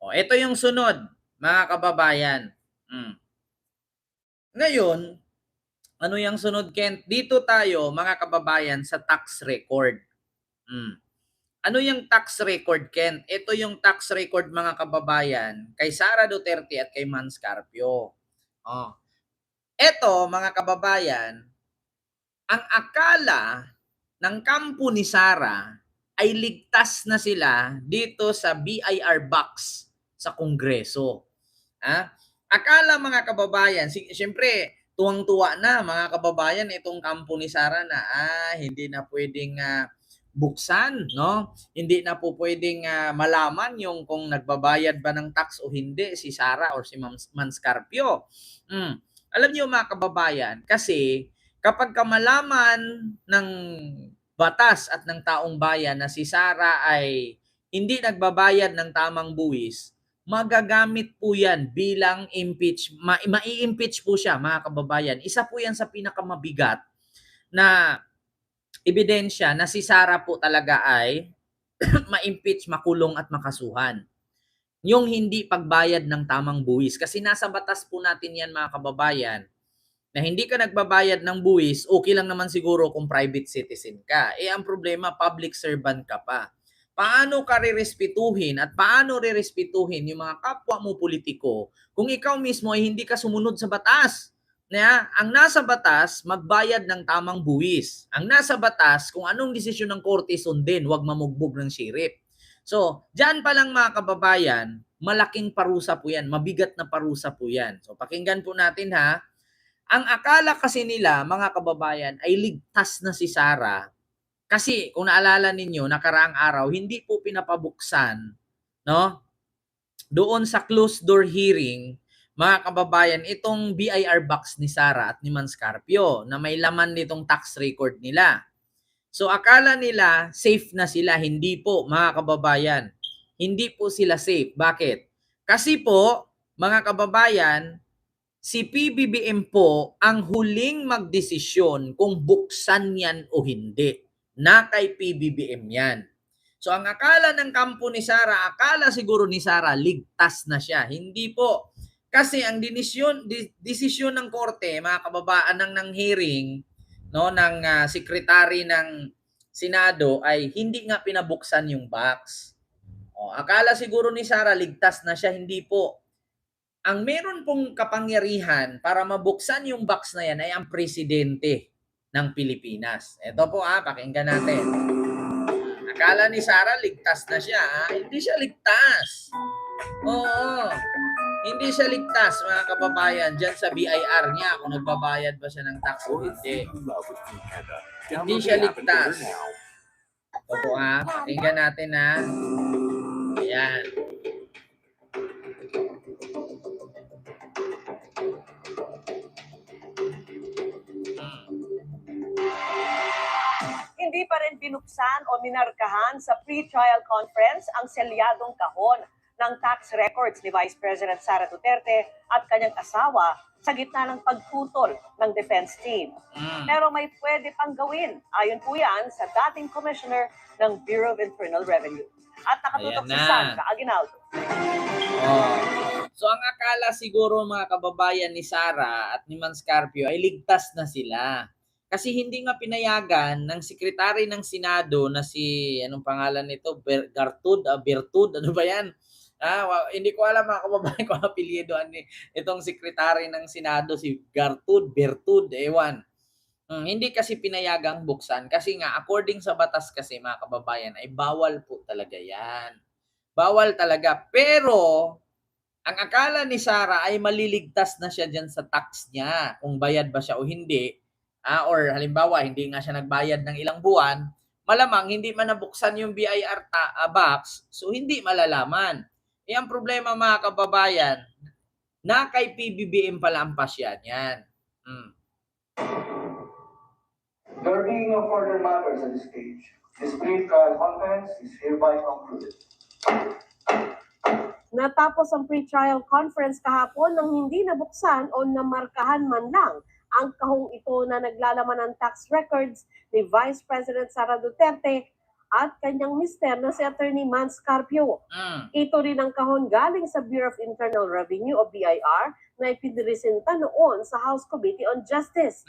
O, ito yung sunod, mga kababayan. Hmm. Ngayon, ano yung sunod, Kent? Dito tayo, mga kababayan, sa tax record. Hmm. Ano yung tax record, Kent? Ito yung tax record, mga kababayan, kay Sara Duterte at kay Mans Carpio. Oh. Ito, mga kababayan, ang akala ng kampo ni Sara ay ligtas na sila dito sa BIR box sa Kongreso. Akala, mga kababayan, siyempre, tuwang-tuwa na mga kababayan itong kampo ni Sara na hindi na pwedeng buksan, no? Hindi na po pwedeng malaman yung kung nagbabayad ba ng tax o hindi si Sara or si Mans Carpio. Alam niyo, mga kababayan, kasi kapag kamalaman ng batas at ng taong bayan na si Sara ay hindi nagbabayad ng tamang buwis, magagamit po yan bilang mai-impeach po siya, mga kababayan. Isa po yan sa pinakamabigat na ebidensya na si Sara po talaga ay ma-impeach, makulong at makasuhan. Yung hindi pagbayad ng tamang buwis. Kasi nasa batas po natin yan, mga kababayan, na hindi ka nagbabayad ng buwis, okay lang naman siguro kung private citizen ka. Ang problema, public servant ka pa. Paano ka rirespetuhin at paano rirespetuhin yung mga kapwa mo politiko kung ikaw mismo ay hindi ka sumunod sa batas? Ang nasa batas, magbayad ng tamang buwis. Ang nasa batas, kung anong desisyon ng korte, sundin, huwag mamugbog ng sirip. So, dyan pa lang, mga kababayan, malaking parusa po yan, mabigat na parusa po yan. So, pakinggan po natin ha. Ang akala kasi nila, mga kababayan, ay ligtas na si Sara kasi kung naalala ninyo, nakaraang araw, hindi po pinapabuksan, no? Doon sa closed door hearing, mga kababayan, itong BIR box ni Sara at ni Mans Carpio na may laman nitong tax record nila. So akala nila safe na sila, hindi po, mga kababayan. Hindi po sila safe. Bakit? Kasi po, mga kababayan, si PBBM po ang huling magdesisyon kung buksan yan o hindi. Na kay PBBM yan. So ang akala ng kampo ni Sara, akala siguro ni Sara ligtas na siya. Hindi po. Kasi ang desisyon ng korte, mga kababaan ng hearing, no, ng secretary ng Senado ay hindi nga pinabuksan yung box. Akala siguro ni Sara ligtas na siya, hindi po. Ang meron pong kapangyarihan para mabuksan yung box na yan ay ang presidente ng Pilipinas. Ito po pakinggan natin. Akala ni Sara ligtas na siya. Hindi siya ligtas. Oo. Hindi siya ligtas, mga kababayan, dyan sa BIR niya kung nagbabayad ba siya ng tax o hindi. Hindi siya ligtas. Ito po pakinggan natin Ayan. Hindi pa rin binuksan o minarkahan sa pre-trial conference ang selyadong kahon ng tax records ni Vice President Sara Duterte at kanyang asawa sa gitna ng pagputol ng defense team. Pero may pwede pang gawin. Ayon po yan sa dating commissioner ng Bureau of Internal Revenue. At nakatutok si Sandra Aguinaldo. So ang akala siguro, mga kababayan, ni Sara at ni Mans Carpio ay ligtas na sila. Kasi hindi nga pinayagan ng sekretary ng Senado na si, anong pangalan nito? Bertud, ano ba yan? Hindi ko alam, mga kababayan, kung apelyido itong sekretary ng Senado, si Bertud, ewan. Hindi kasi pinayagang buksan kasi nga according sa batas kasi, mga kababayan, ay bawal po talaga yan. Bawal talaga. Pero ang akala ni Sara ay maliligtas na siya dyan sa tax niya kung bayad ba siya o hindi. Or halimbawa, hindi nga siya nagbayad ng ilang buwan, malamang hindi man nabuksan yung BIR box, so hindi malalaman. Ang problema, mga kababayan, na kay PBBM pala ang pasyan yan. There being no further matters at this stage, this pre-trial conference is hereby concluded. Natapos ang pre-trial conference kahapon nang hindi nabuksan o namarkahan man lang ang kahong ito na naglalaman ng tax records ni Vice President Sara Duterte at kanyang mister na si Attorney Man Scarpio. Ito rin ang kahon galing sa Bureau of Internal Revenue o BIR na ipiniresenta noon sa House Committee on Justice.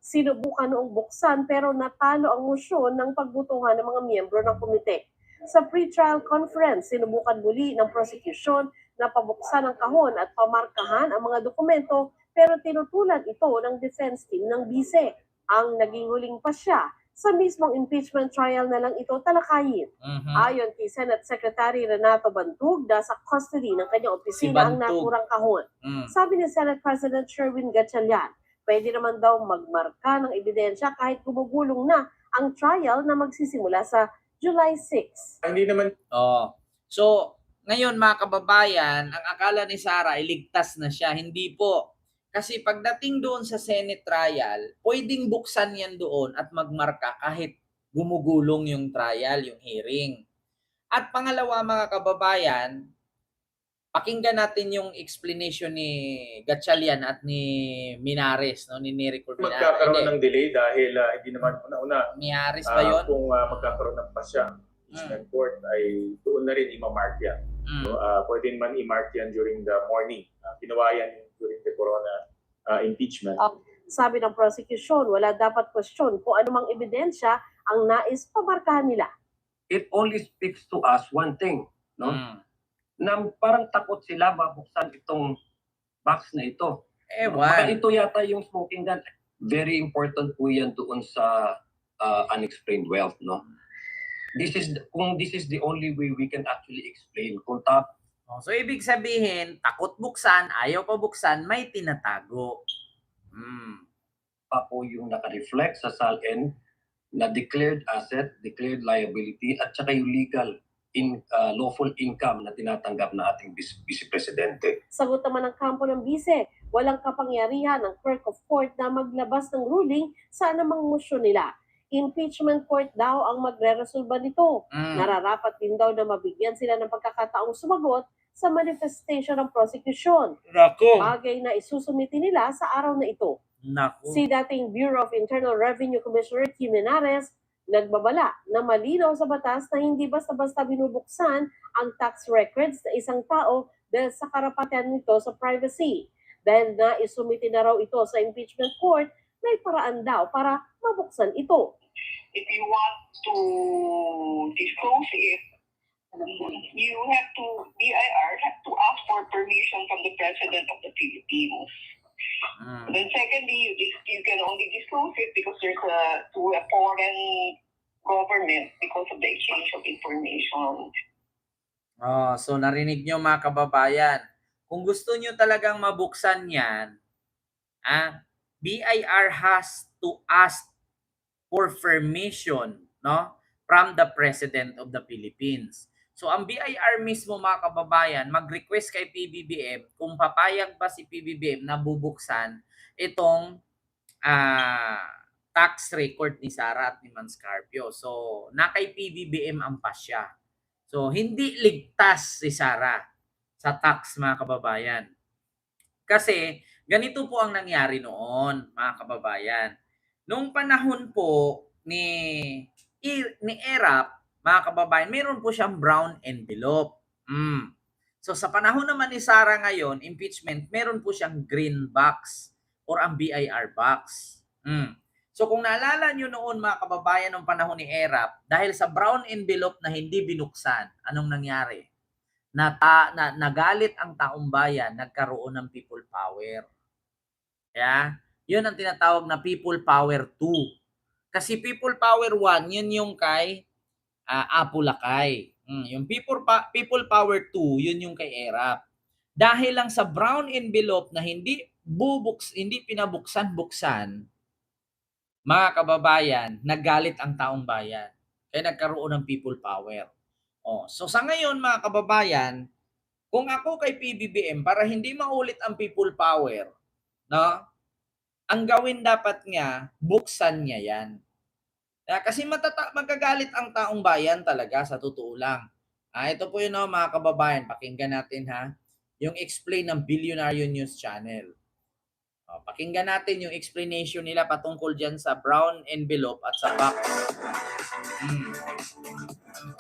Sinubukan noong buksan pero natalo ang motion ng pagbutuhan ng mga miyembro ng komite. Sa pre-trial conference, sinubukan muli ng prosecution na pabuksan ang kahon at pamarkahan ang mga dokumento pero tinutulan ito ng defense team ng bise. Ang naging huling pasya, sa mismong impeachment trial na lang ito talakayin. Ayon kay Senate Secretary Renato Bantug, nasa custody ng kanyang opisina ang Bantug. naturang kahon. Sabi ni Senate President Sherwin Gatchalian, pwede naman daw magmarka ng ebidensya kahit gumugulong na ang trial na magsisimula sa July 6. Hindi naman So, ngayon mga kababayan, ang akala ni Sara ay ligtas na siya. Hindi po. Kasi pagdating doon sa Senate trial, pwedeng buksan yan doon at magmarka kahit gumugulong yung trial, yung hearing. At pangalawa mga kababayan, pakinggan natin yung explanation ni Gatchalian at ni Minares, no? Ni Rico magkakaroon ng delay dahil hindi naman una-una Minares ba yun? kung magkakaroon ng pasya impeachment court ay doon na rin i-mark yan. So, pwede man i-mark yan during the morning. Ginawa yan during the corona impeachment. Sabi ng prosecution, wala dapat question kung anumang ebidensya ang nais pamarkahan nila. It only speaks to us one thing, no? Na parang takot sila mabuksan itong box na ito. Baka ito yata yung smoking gun. Very important po yan doon sa unexplained wealth, no? This is the only way we can actually explain kung So, ibig sabihin, takot buksan, ayaw pa buksan, may tinatago. pa po yung naka-reflect sa SALN na declared asset, declared liability, at saka yung legal lawful income na tinatanggap na ating Vice Presidente. Sagot naman ng kampo ng bise, walang kapangyarihan ng clerk of court na maglabas ng ruling sa anumang motion nila. Impeachment court daw ang magre-resolba nito. Nararapat din daw na mabigyan sila ng pagkakataong sumagot sa manifestation ng prosecution. Bagay na isusumiti nila sa araw na ito. Si dating Bureau of Internal Revenue Commissioner Kim Minares, nagbabala na malinaw sa batas na hindi basta-basta binubuksan ang tax records ng isang tao dahil sa karapatan nito sa privacy. Dahil na isumiti na raw ito sa impeachment court, may paraan daw para mabuksan ito. If you want to disclose it, you have to, BIR have to ask for permission from the President of the Philippines. Then secondly, you can only disclose it because there's to a foreign government because of the exchange of information. So narinig nyo mga kababayan, kung gusto nyo talagang mabuksan yan, BIR has to ask for permission, no, from the President of the Philippines. So ang BIR mismo mga kababayan, mag-request kay PBBM kung papayag ba si PBBM na bubuksan itong tax record ni Sara at ni Man Scarpio. So na kay PBBM ang pasya. So hindi ligtas si Sara sa tax mga kababayan. Kasi ganito po ang nangyari noon mga kababayan. Noong panahon po ni ERAP, mga kababayan, meron po siyang brown envelope. So sa panahon naman ni Sara ngayon, impeachment, meron po siyang green box or ang BIR box. So kung naalala nyo noon mga kababayan ng panahon ni ERAP, dahil sa brown envelope na hindi binuksan, anong nangyari? Nagalit ang taong bayan, nagkaroon ng people power. Yun ang tinatawag na people power 2. Kasi people power 1, yun yung kay Apo Lakay. Yung people power 2, yun yung kay ERAP. Dahil lang sa brown envelope na hindi pinabuksan-buksan, mga kababayan, naggalit ang taong bayan. Kaya nagkaroon ng people power. So sa ngayon mga kababayan, kung ako kay PBBM, para hindi maulit ang people power, no? Ang gawin dapat niya, buksan niya yan. Kasi magagalit ang taong bayan talaga sa totoo lang. Ito po yun mga kababayan, pakinggan natin ha. Yung explain ng Billionaire News Channel. Pakinggan natin yung explanation nila patungkol dyan sa brown envelope at sa box.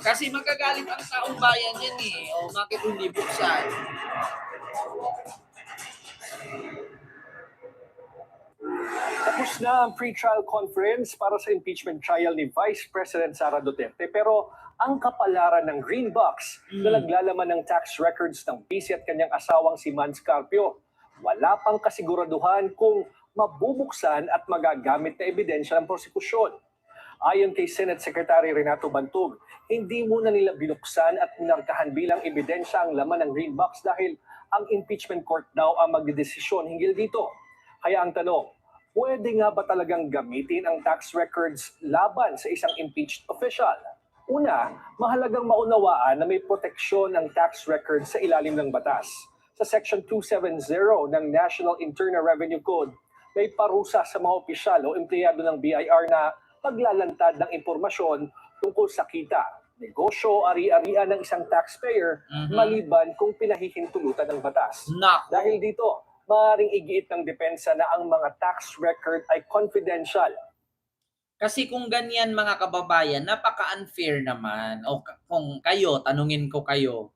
Kasi magagalit ang taong bayan yan eh. O bakit hindi buksan? Tapos na ang pre-trial conference para sa impeachment trial ni Vice President Sara Duterte. Pero ang kapalaran ng Green Box na naglalaman ng tax records ng busy at kanyang asawang si Mans Carpio, wala pang kasiguraduhan kung mabubuksan at magagamit na ebidensya ng prosekusyon. Ayon kay Senate Secretary Renato Bantog, hindi muna nila binuksan at minarkahan bilang ebidensya ang laman ng Green Box dahil ang impeachment court daw ang magdedesisyon hinggil dito. Kaya ang tanong, pwede nga ba talagang gamitin ang tax records laban sa isang impeached official? Una, mahalagang maunawaan na may proteksyon ng tax records sa ilalim ng batas. Sa Section 270 ng National Internal Revenue Code, may parusa sa mga opisyal o empleyado ng BIR na paglalantad ng impormasyon tungkol sa kita, negosyo, ari-arian ng isang taxpayer maliban kung pinahihintulutan ng batas. Nako. Dahil dito, maaaring igiit ng depensa na ang mga tax record ay confidential. Kasi kung ganyan mga kababayan, napaka-unfair naman. O kung kayo, tanungin ko kayo,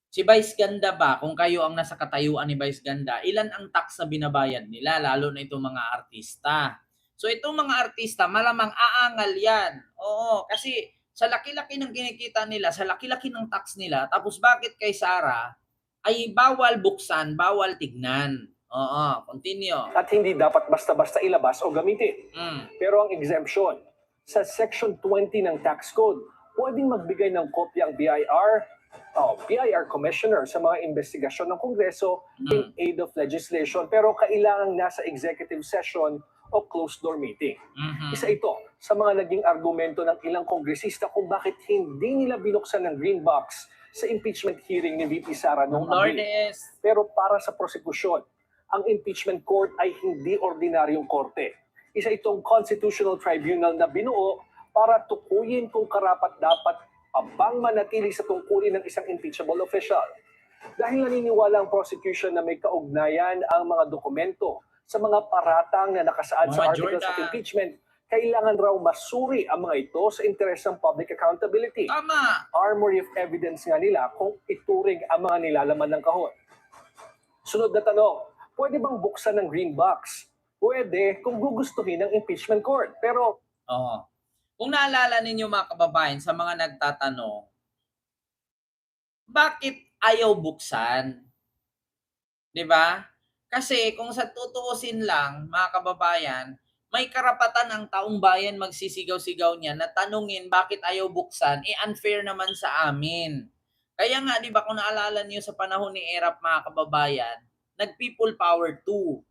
si Vice Ganda ba, kung kayo ang nasa katayuan ni Vice Ganda, ilan ang tax na binabayad nila, lalo na itong mga artista? So itong mga artista, malamang aangal yan. Oo, kasi sa laki-laki ng kinikita nila, sa laki-laki ng tax nila, tapos bakit kay Sara ay bawal buksan, bawal tignan? Oo, continue. At hindi dapat basta-basta ilabas o gamitin. Pero ang exemption, sa Section 20 ng Tax Code, pwedeng magbigay ng kopya ang BIR Commissioner sa mga investigasyon ng Kongreso in aid of legislation, pero kailangang nasa executive session o closed-door meeting. Isa ito sa mga naging argumento ng ilang kongresista kung bakit hindi nila binuksan ng Green Box sa impeachment hearing ni VP Sara noong Abril. Lourdes. Pero para sa prosekusyon, ang impeachment court ay hindi ordinaryong korte. Isa itong constitutional tribunal na binuo para tukuyin kung karapat-dapat bang manatili sa tungkulin ng isang impeachable official. Dahil naniniwala ang prosecution na may kaugnayan ang mga dokumento sa mga paratang na nakasaad sa Mga articles of Jordan. impeachment, kailangan raw masuri ang mga ito sa interes ng public accountability. Tama. Armory of evidence nga nila kung ituring ang mga nilalaman ng kahon. Sunod na tanong, pwede bang buksan ng Green Box? Pwede kung gugustuhin ng impeachment court. Pero Oo. Kung naalala ninyo mga kababayan sa mga nagtatanong, bakit ayaw buksan? 'Di ba? Kasi kung sa tutuusin lang, mga kababayan, may karapatan ang taong bayan magsisigaw-sigaw niya na tanungin bakit ayaw buksan, unfair naman sa amin. Kaya nga, 'di ba, kung naalala niyo sa panahon ni ERAP mga kababayan, nag-people power 2.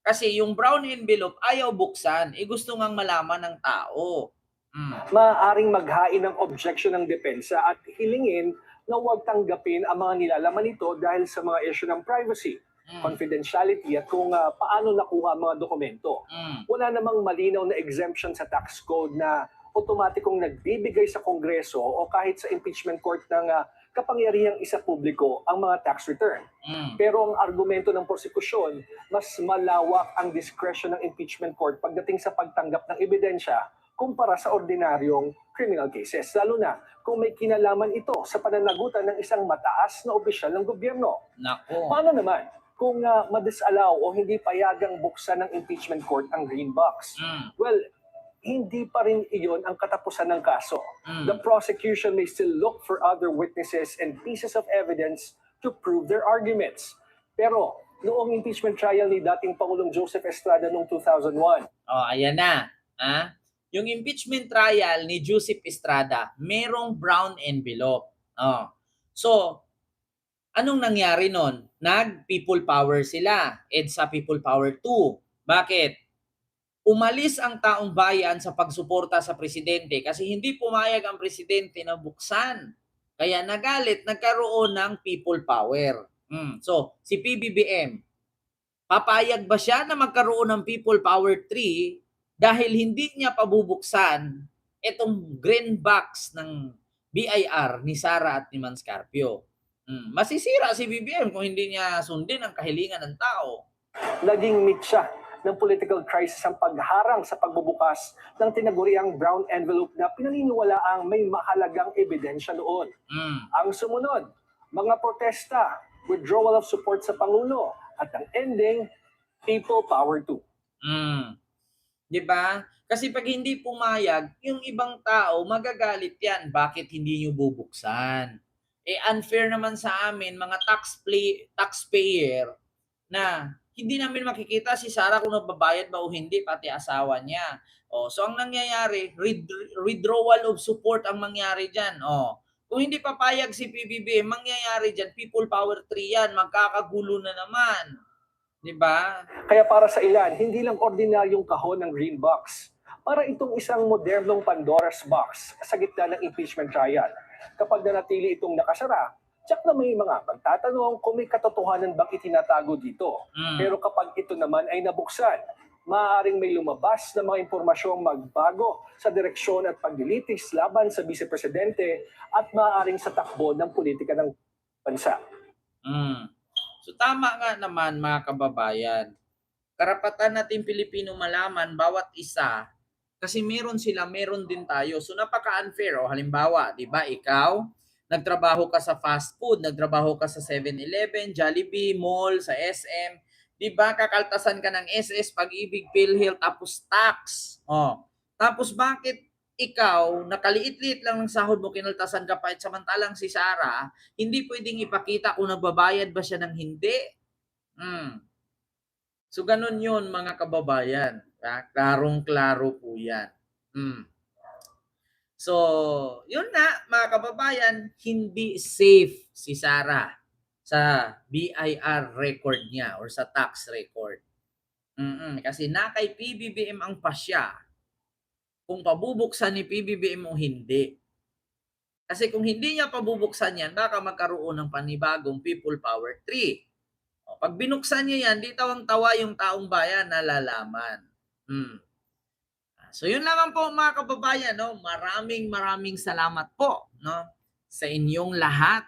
Kasi yung brown envelope ayaw buksan, gusto ngang malaman ng tao. maaaring maghain ng objection ng depensa at hilingin na huwag tanggapin ang mga nilalaman nito dahil sa mga issue ng privacy, confidentiality at kung paano nakuha ang mga dokumento. Wala namang malinaw na exemption sa tax code na otomatikong nagbibigay sa Kongreso o kahit sa impeachment court ng kapangyarihang isa publiko ang mga tax return. Pero ang argumento ng prosekusyon, mas malawak ang discretion ng impeachment court pagdating sa pagtanggap ng ebidensya kumpara sa ordinaryong criminal cases, lalo na kung may kinalaman ito sa pananagutan ng isang mataas na opisyal ng gobyerno. Nako. Paano naman kung madisalaw o hindi payagang buksan ng impeachment court ang Green Box? Well, hindi pa rin iyon ang katapusan ng kaso. The prosecution may still look for other witnesses and pieces of evidence to prove their arguments. Pero noong impeachment trial ni dating Pangulong Joseph Estrada noong 2001, Ayan na. Yung impeachment trial ni Joseph Estrada, merong brown envelope. So, anong nangyari nun? Nag-people power sila. EDSA people power 2. Bakit? Umalis ang taong bayan sa pagsuporta sa presidente kasi hindi pumayag ang presidente na buksan. Kaya nagalit, nagkaroon ng people power. So, si PBBM, papayag ba siya na magkaroon ng people power 3 dahil hindi niya pabubuksan itong green box ng BIR ni Sara at ni Mans Carpio? Masisira si BBM kung hindi niya sundin ang kahilingan ng tao. Naging mitya ng political crisis ang pagharang sa pagbubukas ng tinaguriang brown envelope na pinaniniwalaang may mahalagang ebidensya noon. Ang sumunod, mga protesta, withdrawal of support sa Pangulo, at ang ending, people power too. Di ba? Kasi pag hindi pumayag, yung ibang tao magagalit yan. Bakit hindi nyo bubuksan? Unfair naman sa amin, mga taxpayer, na hindi namin makikita si Sara kung nagbabayad ba o hindi, pati asawa niya. So ang nangyayari, withdrawal of support ang mangyari dyan. Kung hindi papayag si PBBM, mangyayari dyan, people power 3 yan, magkakagulo na naman. Diba? Kaya para sa ilan, hindi lang ordinaryong kahon ng green box. Para itong isang modernong Pandora's box sa gitna ng impeachment trial. Kapag nanatili itong nakasara, tsak na may mga magtatanong kung may katotohanan bang itinatago dito. Pero kapag ito naman ay nabuksan, maaaring may lumabas na mga impormasyong magbago sa direksyon at paglilitis laban sa vice-presidente at maaaring sa takbo ng politika ng bansa. So tama nga naman mga kababayan. Karapatan natin Pilipino malaman bawat isa kasi meron sila, meron din tayo. So napaka-unfair. Halimbawa, 'di ba, ikaw nagtrabaho ka sa fast food, nagtrabaho ka sa 7-Eleven, Jollibee, mall, sa SM, 'di ba? Kakaltasan ka ng SS, Pag-ibig, PhilHealth, tapos tax. Tapos bakit ikaw, nakaliit-liit lang ng sahod mo, kinaltasan ka pa, at samantalang si Sara, hindi pwedeng ipakita kung nagbabayad ba siya ng hindi. So, ganun yun mga kababayan. Klarong-klaro po yan. So, yun na mga kababayan, hindi safe si Sara sa BIR record niya or sa tax record. Kasi na kay PBBM ang pasya kung pabubuksan ni PBBM o hindi. Kasi kung hindi niya pabubuksan yan, baka magkaroon ng panibagong People Power 3. Pag binuksan niya yan, di tawang-tawa yung taong bayan na lalaman. So yun lamang po mga kababayan, no? Maraming salamat po, no, sa inyong lahat